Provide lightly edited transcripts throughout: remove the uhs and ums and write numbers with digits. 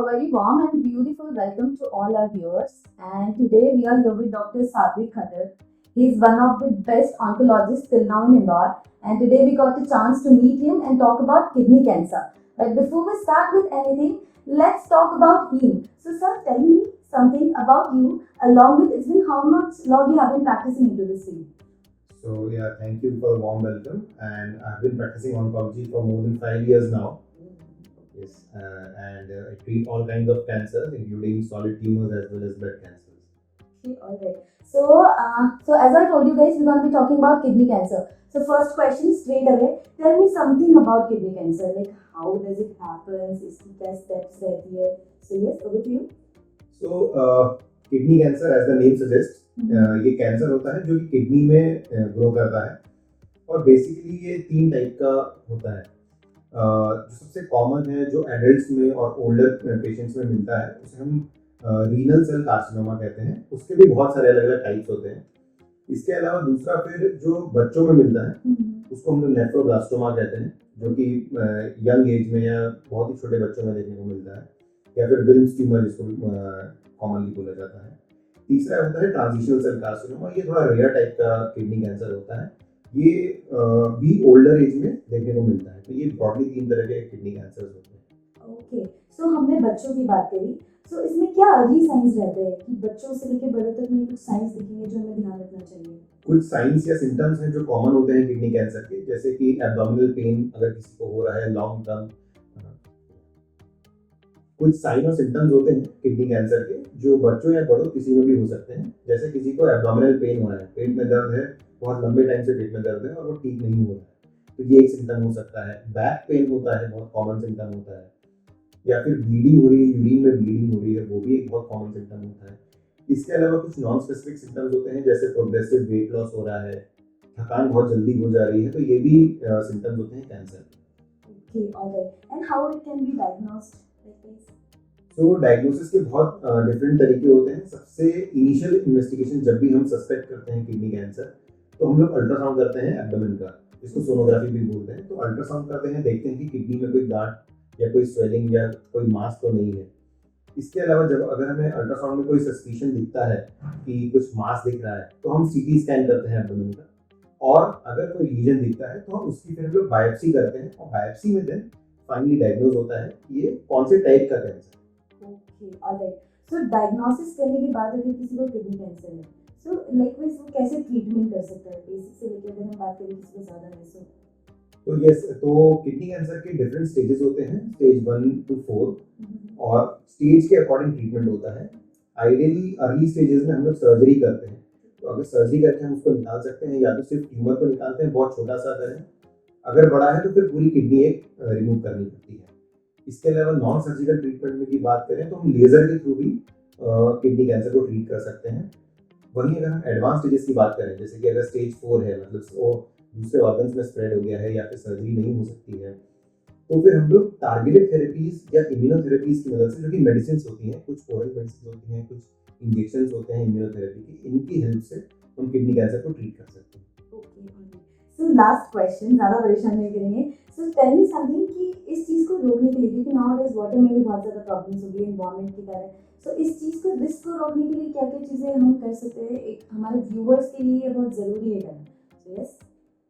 a very warm and beautiful welcome to all our viewers. And today we are here with Dr. Satvik Khattar. He is one of the best oncologists till now in Indore. And today we got the chance to meet him and talk about kidney cancer. But before we start with anything, let's talk about him. So, sir, tell me something about you. Along with it's been how much long you have been practicing into this field? So yeah, thank you for the warm welcome. And I've been practicing oncology for more than 5 years now. Yes, and I treat all kinds of cancers, including solid tumors as well as blood cancers. Okay, all right. So as I told you guys, we're going to be talking about kidney cancer. So first question straight away, tell me something about kidney cancer. Like how does it happen? इसकी क्या steps रहती है? So yes, over to you. So kidney cancer, as the name suggests, ये cancer होता है जो कि kidney में ग्रो करता है और बेसिकली ये 3 टाइप का होता है। जो सबसे कॉमन है जो एडल्ट्स में और ओल्डर पेशेंट्स में मिलता है उसे हम रीनल सेल कार्सिनोमा कहते हैं। उसके भी बहुत सारे अलग अलग टाइप्स होते हैं। इसके अलावा दूसरा फिर जो बच्चों में मिलता है उसको हम लोग नेफ्रोब्लास्टोमा कहते हैं, जो कि यंग एज में या बहुत ही छोटे बच्चों में देखने को मिलता है, या फिर विल्म्स ट्यूमर जिसको कॉमनली बोला जाता है। तीसरा होता है ट्रांजिशनल सेल कार्सिनोमा। ये थोड़ा रेयर टाइप का किडनी कैंसर होता है। ये भी ओल्डर एज में देखने को मिलता है। तो ये ब्रॉडली 3 तरह के किडनी कैंसर होते हैं। ओके, सो हमने बच्चों की बात करी। सो इसमें क्या अर्ली साइंस रहते हैं कि बच्चों से लेकर बड़े तक में कुछ साइंस दिखेंगे जो हमें ध्यान रखना चाहिए? कुछ साइंस या सिम्टम्स हैं जो कॉमन होते हैं किडनी कैंसर के, जैसे कि एब्डोमिनल पेन अगर किसी को हो रहा है लॉन्ग टर्म। कुछ साइन और सिम्टम्स होते हैं किडनी कैंसर के जो बच्चों या बड़ों किसी में भी हो सकते हैं। जैसे किसी को एब्डोमिनल पेन हो रहा है, पेट में दर्द है, बहुत लंबे टाइम से पेट में दर्द है और वो ठीक नहीं हो रहा है, तो ये एक सिम्टम हो सकता है। बैक पेन होता है, बहुत कॉमन सिम्टम होता है। या फिर ब्लीडिंग हो रही है, यूरिन में ब्लीडिंग हो रही है, वो भी एक बहुत कॉमन सिम्टम होता है। इसके अलावा कुछ नॉन स्पेसिफिक सिम्टम्स होते हैं, जैसे प्रोग्रेसिव वेट लॉस हो रहा है, थकान बहुत जल्दी हो जा रही है, तो ये भी सिम्टम्स होते हैं कैंसर के। Okay, alright. And how it can be diagnosed? तो डायग्नोसिस के बहुत डिफरेंट तरीके होते हैं। सबसे इनिशियल इन्वेस्टिगेशन जब भी हम सस्पेक्ट करते हैं किडनी कैंसर, तो हम लोग अल्ट्रासाउंड करते हैं एब्डोमेन का, जिसको सोनोग्राफी भी बोलते हैं। तो अल्ट्रासाउंड करते हैं, देखते हैं कि किडनी में कोई गांठ या कोई स्वेलिंग या कोई मास तो नहीं है। इसके अलावा जब अगर हमें अल्ट्रासाउंड में कोई सस्पिशन दिखता है कि कुछ मास दिख रहा है, तो हम सीटी स्कैन करते हैं एब्डोमेन का, और अगर कोई लीजन दिखता है तो हम उसकी फिर हम लोग बायोप्सी करते हैं, और बायोप्सी में देन फाइनली डायग्नोज होता है कि ये कौन से टाइप का cancer. Okay, alright. So diagnosis करने के बाद अगर किसी को किडनी कैंसर है, सो लाइकवाइज वो कैसे ट्रीटमेंट कर सकता है? बेसिक से लेकर अगर हम बात करें किसी को ज़्यादा है तो यस, तो किडनी कैंसर के डिफरेंट स्टेजेस होते हैं, स्टेज 1 to 4, और स्टेज के अकॉर्डिंग ट्रीटमेंट होता है। आइडियली अर्ली स्टेजेस में हम लोग सर्जरी करते हैं। तो अगर सर्जरी करके हम उसको निकाल सकते हैं, या तो सिर्फ ट्यूमर को निकालते हैं, बहुत छोटा सा करें, अगर बड़ा है तो फिर पूरी किडनी एक रिमूव करनी पड़ती है। इसके अलावा नॉन सर्जिकल ट्रीटमेंट में की बात करें तो हम लेजर के थ्रू भी किडनी कैंसर को ट्रीट कर सकते हैं। वहीं अगर हम एडवांस स्टेजेस की बात करें, जैसे कि अगर स्टेज 4 है, मतलब वो दूसरे ऑर्गन्स में स्प्रेड हो गया है या फिर सर्जरी नहीं हो सकती है, तो फिर हम लोग टारगेटेड थेरेपीज या इम्यूनोथेरेपीज की मदद से, जो कि मेडिसिन होती हैं, कुछ ओरल मेडिसिन होती हैं, कुछ इंजेक्शन होते हैं इम्यूनोथेरेपी की, इनकी हेल्प से हम किडनी कैंसर को ट्रीट कर सकते हैं। ओके, सो लास्ट क्वेश्चन, ज़्यादा परेशान नहीं करेंगे। सो टेल मी समथिंग कि इस चीज़ को रोकने के लिए, क्योंकि नाउअडेज वाटर में भी बहुत ज़्यादा प्रॉब्लम्स हो गई एनवायरनमेंट के कारण, सो इस चीज़ को, रिस्क को रोकने के लिए क्या क्या चीज़ें हम कर सकते हैं? एक हमारे व्यूअर्स के लिए ये बहुत ज़रूरी है करना। सो यस,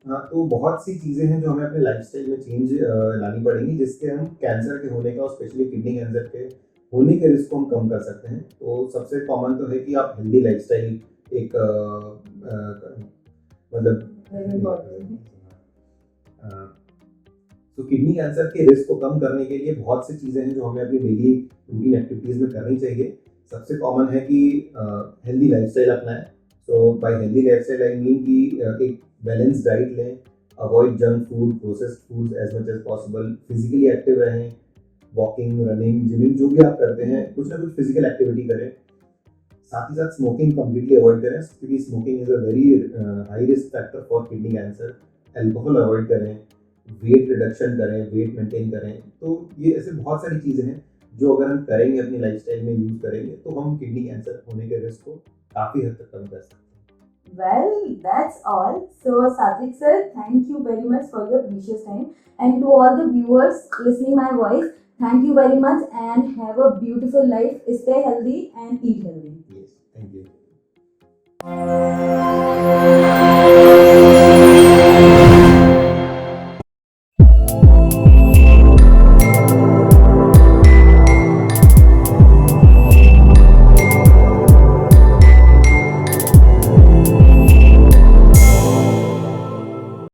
हाँ, तो बहुत सी चीज़ें हैं जो हमें अपने लाइफस्टाइल में चेंज लानी पड़ेंगी, जिससे हम कैंसर के होने का और स्पेशली किडनी कैंसर के होने के रिस्क को हम कम कर सकते हैं। तो सबसे कॉमन तो है कि आप हेल्दी लाइफस्टाइल एक मतलब तो किडनी कैंसर के रिस्क को कम करने के लिए बहुत सी चीज़ें हैं जो हमें अपनी डेली रूटीन एक्टिविटीज़ में करनी चाहिए। सबसे कॉमन है कि हेल्दी लाइफस्टाइल अपनाएं। तो by healthy lifestyle I mean कि एक बैलेंस डाइट लें, avoid junk food, processed foods as much as possible, physically active रहें, वॉकिंग, रनिंग, जिमिंग जो भी आप करते हैं, कुछ ना कुछ फिजिकल एक्टिविटी करें। साथ ही साथ स्मोकिंग कम्प्लीटली अवॉइड करें, क्योंकि smoking is a very high risk factor for kidney cancer. Alcohol avoid करें, वेट रिडक्शन करें, वेट मेंटेन करें। तो ये ऐसे बहुत सारी चीज़ें हैं जो अगर हम करेंगे, अपनी लाइफस्टाइल में यूज़ करेंगे, तो हम किडनी कैंसर होने के रिस्क को काफ़ी हद तक कम कर सकते हैं। well, that's all. So Satvik sir, thank you very much for your precious time, and to all the viewers listening my voice, Thank you very much and have a beautiful life. Stay healthy and eat healthy.